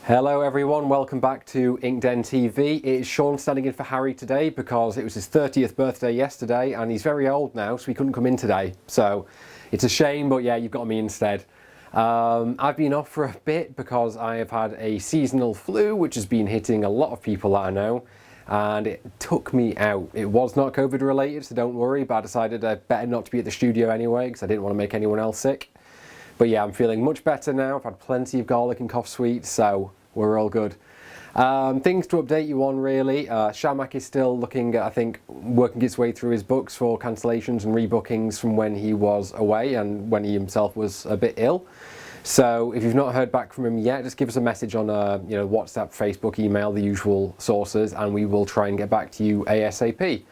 Hello everyone, welcome back to Inkden TV. It's Sean standing in for Harry today because it was his 30th birthday yesterday and he's very old now, so he couldn't come in today. So it's a shame, but yeah, you've got me instead. I've been off for a bit because I have had a seasonal flu which has been hitting a lot of people that I know, and it took me out. It was not COVID related, so don't worry, but I decided I'd better not to be at the studio anyway because I didn't want to make anyone else sick. But yeah, I'm feeling much better now. I've had plenty of garlic and cough sweets, so we're all good. Things to update you on really. Shamak is still looking at, I think, working its way through his books for cancellations and rebookings from when he was away and when he himself was a bit ill. So if you've not heard back from him yet, just give us a message on WhatsApp, Facebook, email, the usual sources, and we will try and get back to you ASAP.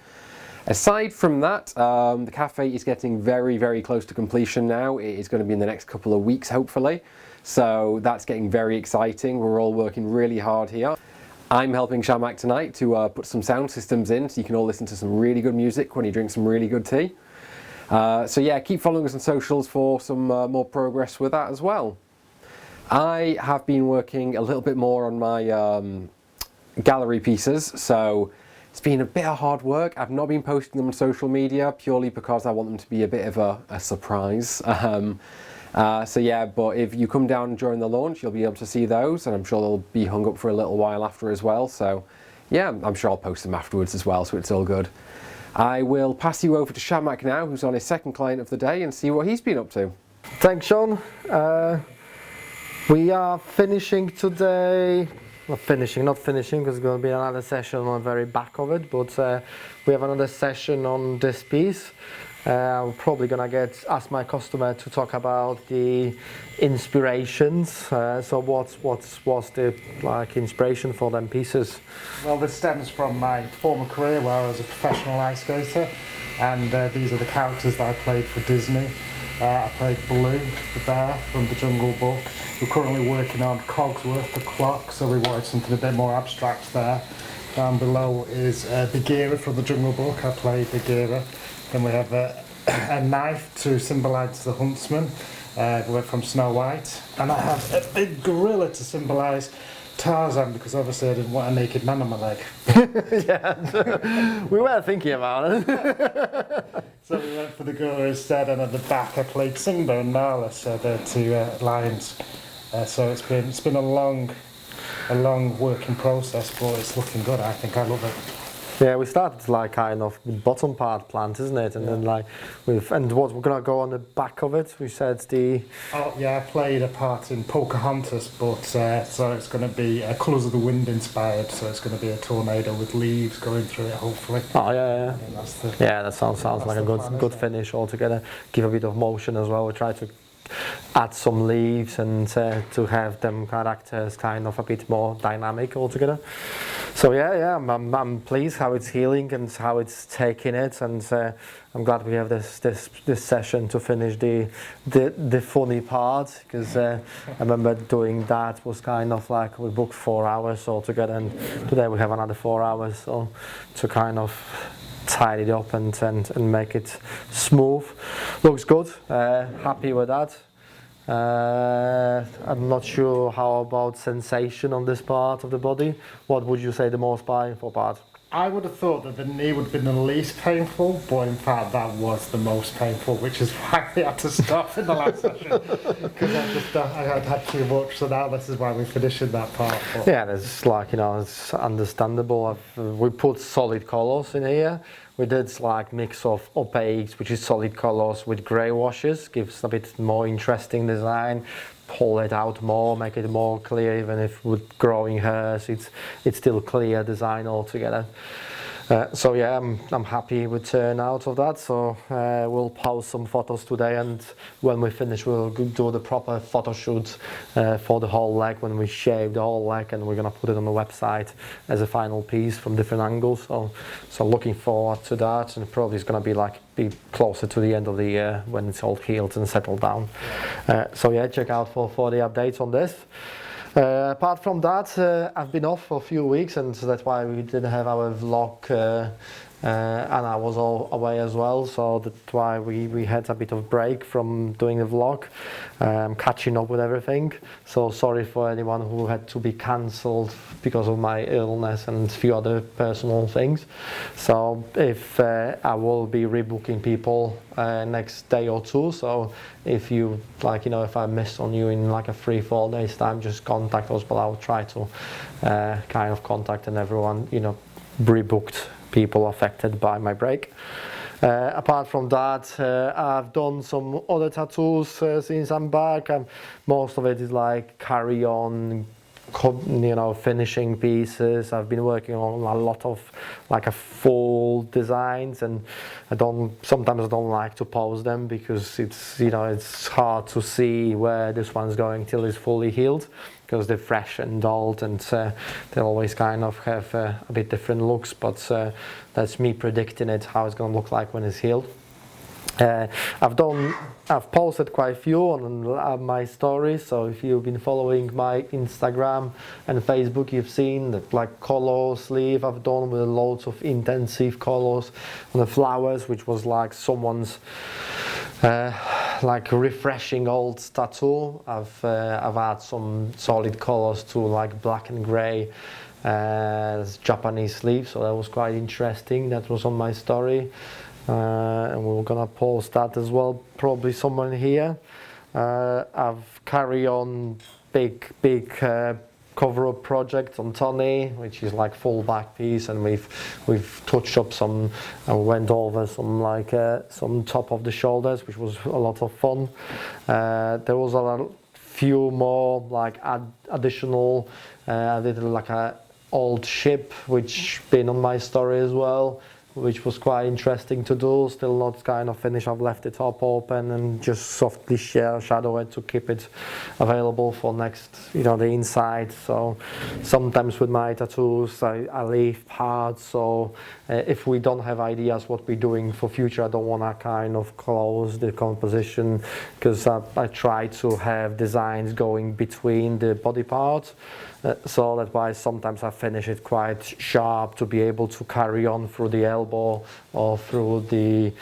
Aside from that, the cafe is getting very, very close to completion now. It is going to be in the next couple of weeks, hopefully. So that's getting very exciting. We're all working really hard here. I'm helping Shamak tonight to put some sound systems in so you can all listen to some really good music when you drink some really good tea. So yeah, keep following us on socials for some more progress with that as well. I have been working a little bit more on my gallery pieces, so it's been a bit of hard work. I've not been posting them on social media purely because I want them to be a bit of a surprise. So yeah, but if you come down during the launch, you'll be able to see those, and I'm sure they'll be hung up for a little while after as well. So yeah, I'm sure I'll post them afterwards as well, so it's all good. I will pass you over to Shamak now, who's on his second client of the day, and see what he's been up to. Thanks, Sean. We are finishing today. Not finishing because it's going to be another session on the very back of it, but we have another session on this piece. I'm probably going to ask my customer to talk about the inspirations. So what's the inspiration for them pieces? Well, this stems from my former career where I was a professional ice skater, and these are the characters that I played for Disney. I played Blue, the bear from the Jungle Book. We're currently working on Cogsworth, the clock, so we wanted something a bit more abstract there. Down below is Bagheera from the Jungle Book. I played Bagheera. Then we have a knife to symbolise the huntsman. We're from Snow White. And I have a big gorilla to symbolise Tarzan, because obviously I didn't want a naked man on my leg. Yeah, we were thinking about it. So we went for the gorilla instead, and at the back I played Simba and Nala, so the two lions. So it's been a long working process, but it's looking good. I think I love it. Yeah, we started kind of with bottom part plant, isn't it? And then and what we're gonna go on the back of it. We said the. Oh yeah, I played a part in Pocahontas, but so it's going to be Colours of the Wind inspired. So it's going to be a tornado with leaves going through it, hopefully. Oh yeah. Yeah, that sounds like a good finish altogether. Give a bit of motion as well. We try to add some leaves and to have them characters kind of a bit more dynamic altogether. So yeah, I'm pleased how it's healing and how it's taking it, and I'm glad we have this session to finish the funny part, because I remember doing that was kind of like we booked 4 hours altogether, and today we have another 4 hours so to kind of tidy it up and make it smooth. Looks good. Happy with that. I'm not sure how about sensation on this part of the body. What would you say the most painful part? I would have thought that the knee would have been the least painful, but in fact that was the most painful, which is why we had to stop in the last session, because I had too much. So now this is why we're finishing that part. But yeah, it's it's understandable. We put solid colours in here. We did mix of opaques, which is solid colours, with grey washes, gives a bit more interesting design. Pull it out more, make it more clear, even if with growing hairs, it's still clear design altogether. So yeah, I'm happy with turnout of that. So we'll post some photos today, and when we finish, we'll do the proper photo shoot for the whole leg when we shave the whole leg, and we're gonna put it on the website as a final piece from different angles. So looking forward to that, and probably it's gonna be closer to the end of the year when it's all healed and settled down. So yeah, check out for the updates on this. Apart from that, I've been off for a few weeks, and so that's why we didn't have our vlog and I was all away as well, so that's why we had a bit of break from doing the vlog, catching up with everything. So sorry for anyone who had to be cancelled because of my illness and a few other personal things. So if I will be rebooking people next day or two, so if you like, you know, if I miss on you in like a 3-4 days time, just contact us, but I'll try to kind of contact and everyone, you know, rebooked people affected by my break. Apart from that, I've done some other tattoos since I'm back, and most of it is like carry on, you know, finishing pieces. I've been working on a lot of like a full designs, and sometimes I don't like to pose them because it's, you know, it's hard to see where this one's going till it's fully healed, because they're fresh and old, and they always kind of have a bit different looks, but that's me predicting it, how it's going to look like when it's healed. I've posted quite a few on my stories, so if you've been following my Instagram and Facebook, you've seen that like color sleeve I've done with loads of intensive colors on the flowers, which was like someone's like refreshing old tattoo. I've had some solid colors too, like black and grey, Japanese sleeve, so that was quite interesting. That was on my story, and we're gonna post that as well, probably somewhere here. I've carried on big cover-up project on Tony, which is like full back piece, and we've touched up some and went over some like some top of the shoulders, which was a lot of fun. There was a few more like additional. I did like a old ship, which been on my story as well, which was quite interesting to do. Still not kind of finished. I've left the top open and just softly shadow it to keep it available for next, you know, the inside. So sometimes with my tattoos I leave parts, so if we don't have ideas what we're doing for future, I don't want to kind of close the composition, because I try to have designs going between the body parts. So that's why sometimes I finish it quite sharp to be able to carry on through the elbow or through the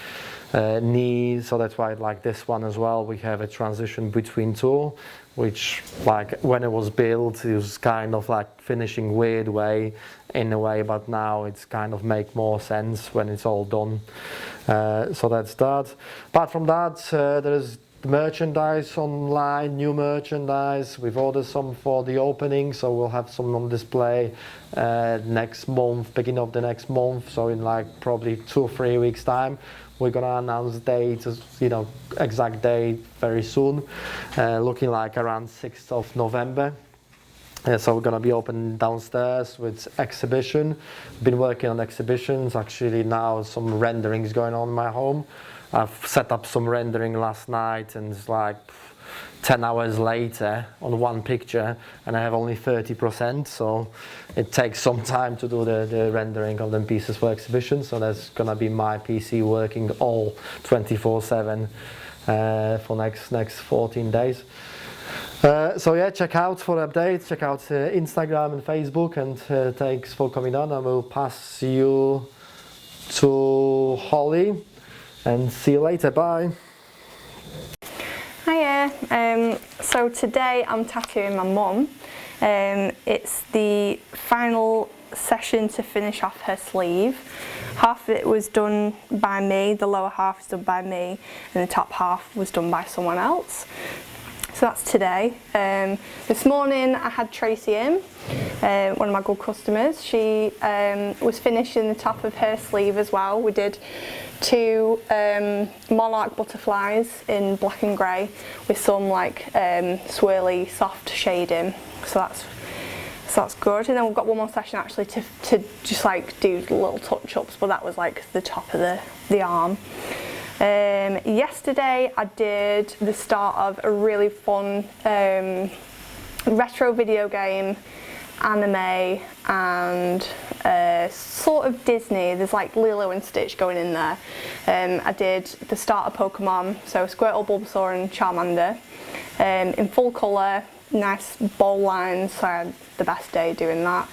knee. So that's why, like this one as well, we have a transition between two, which like when it was built, it was kind of like finishing weird way in a way, but now it's kind of make more sense when it's all done. So that's that. Apart from that, there's merchandise online, new merchandise. We've ordered some for the opening, so we'll have some on display next month, beginning of the next month. So in like probably 2 or 3 weeks time, we're gonna announce dates, you know, exact date very soon, looking like around 6th of November. So we're gonna be open downstairs with exhibition. Been working on exhibitions, actually now some renderings going on in my home. I've set up some rendering last night, and it's like 10 hours later on one picture, and I have only 30%, so it takes some time to do the rendering of them pieces for exhibition. So that's gonna be my PC working all 24/7 for next 14 days. So yeah, check out for updates, check out Instagram and Facebook, and thanks for coming on. I will pass you to Holly. And see you later, bye. Hiya, so today I'm tattooing my mum. It's the final session to finish off her sleeve. Half of it was done by me, the lower half is done by me, and the top half was done by someone else. So that's today. This morning I had Tracy in, one of my good customers. She was finishing the top of her sleeve as well. We did 2 monarch butterflies in black and grey with some like swirly soft shading. So that's good. And then we've got one more session actually to just like do little touch-ups, but that was like the top of the arm. Yesterday I did the start of a really fun retro video game, anime, and sort of Disney. There's like Lilo and Stitch going in there. I did the start of Pokemon, so Squirtle, Bulbasaur and Charmander, in full colour, nice bold lines, so I had the best day doing that.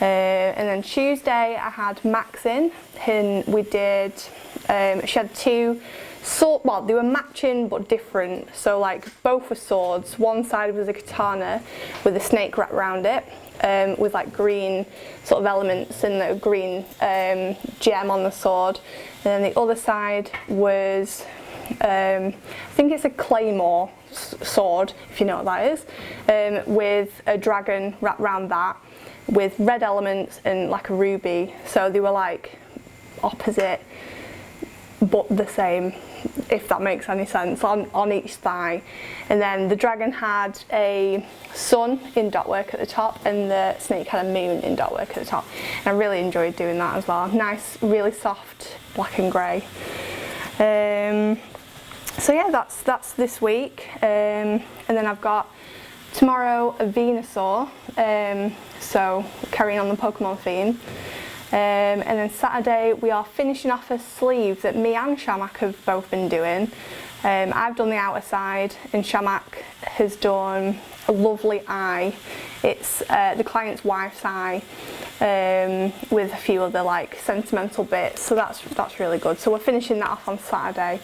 And then Tuesday I had Max in, and we did, she had two sword, well, they were matching but different, so like both were swords. One side was a katana with a snake wrapped around it, with like green sort of elements and the green gem on the sword. And then the other side was, I think it's a claymore sword, if you know what that is, with a dragon wrapped around that, with red elements and like a ruby. So they were like opposite but the same, if that makes any sense, on each thigh. And then the dragon had a sun in dot work at the top, and the snake had a moon in dot work at the top. And I really enjoyed doing that as well. Nice, really soft black and grey. So yeah, that's this week. And then I've got tomorrow a Venusaur, so carrying on the Pokemon theme. And then Saturday we are finishing off a sleeve that me and Shamak have both been doing. I've done the outer side and Shamak has done a lovely eye. It's the client's wife's eye, with a few other like sentimental bits, so that's really good. So we're finishing that off on Saturday.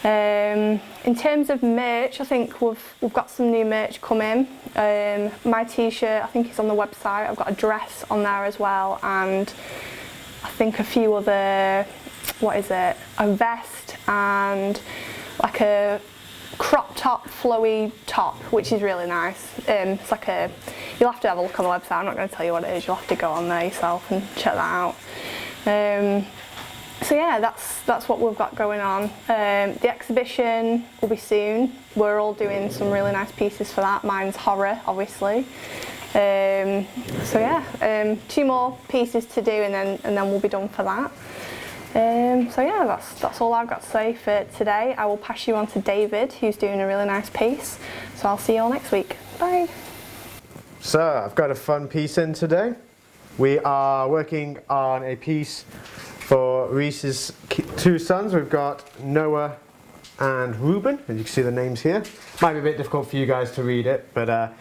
In terms of merch, I think we've got some new merch coming. My t-shirt, I think it's on the website. I've got a dress on there as well, and I think a few other, what is it, a vest and like a crop top, flowy top, which is really nice. It's like a, you'll have to have a look on the website. I'm not going to tell you what it is. You'll have to go on there yourself and check that out. So yeah, that's what we've got going on. The exhibition will be soon. We're all doing some really nice pieces for that. Mine's horror, obviously. So yeah, 2 more pieces to do, and then we'll be done for that. So yeah, that's all I've got to say for today. I will pass you on to David, who's doing a really nice piece. So I'll see you all next week. Bye. So I've got a fun piece in today. We are working on a piece for Reese's 2 sons. We've got Noah and Ruben, as you can see the names here. Might be a bit difficult for you guys to read it, but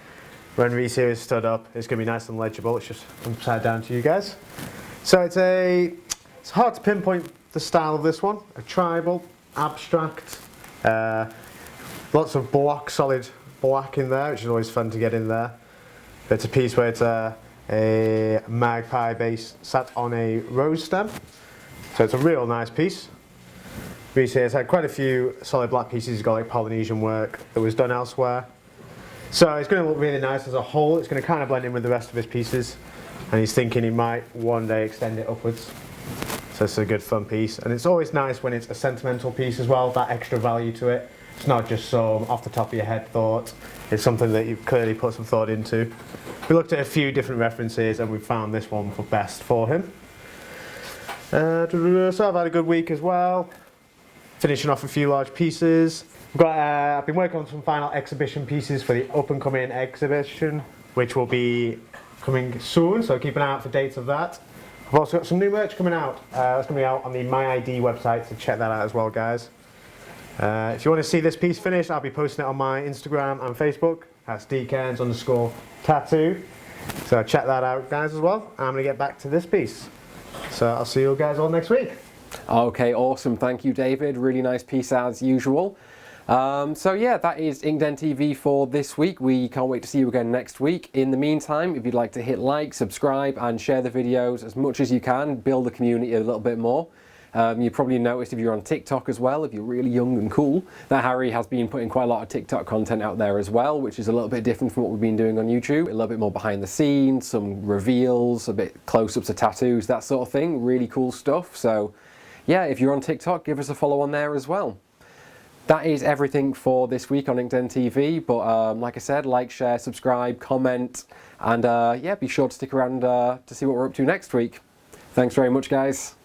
when Reese here is stood up, it's going to be nice and legible. It's just upside down to you guys. So it's hard to pinpoint the style of this one. A tribal, abstract, lots of block, solid black in there, which is always fun to get in there. It's a piece where it's a magpie base sat on a rose stem. So it's a real nice piece. Reese here has had quite a few solid black pieces. He's got like Polynesian work that was done elsewhere. So it's going to look really nice as a whole. It's going to kind of blend in with the rest of his pieces. And he's thinking he might one day extend it upwards. So it's a good fun piece. And it's always nice when it's a sentimental piece as well, that extra value to it. It's not just some off the top of your head thought. It's something that you've clearly put some thought into. We looked at a few different references and we found this one for best for him. So I've had a good week as well, finishing off a few large pieces. I've been working on some final exhibition pieces for the up and coming exhibition, which will be coming soon, so keep an eye out for dates of that. I've also got some new merch coming out. That's going to be out on the MyID website, so check that out as well, guys. If you want to see this piece finished, I'll be posting it on my Instagram and Facebook. That's deacons_tattoo. So check that out, guys, as well. I'm going to get back to this piece. So I'll see you guys all next week. Okay, awesome. Thank you, David. Really nice piece as usual. So yeah, that is Inkden TV for this week. We can't wait to see you again next week. In the meantime, if you'd like to hit like, subscribe and share the videos as much as you can, build the community a little bit more. You probably noticed if you're on TikTok as well, if you're really young and cool, that Harry has been putting quite a lot of TikTok content out there as well, which is a little bit different from what we've been doing on YouTube. A little bit more behind the scenes, some reveals, a bit close-ups of tattoos, that sort of thing. Really cool stuff. So yeah, if you're on TikTok, give us a follow on there as well. That is everything for this week on Inkden TV, but like I said, like, share, subscribe, comment, and yeah, be sure to stick around to see what we're up to next week. Thanks very much, guys.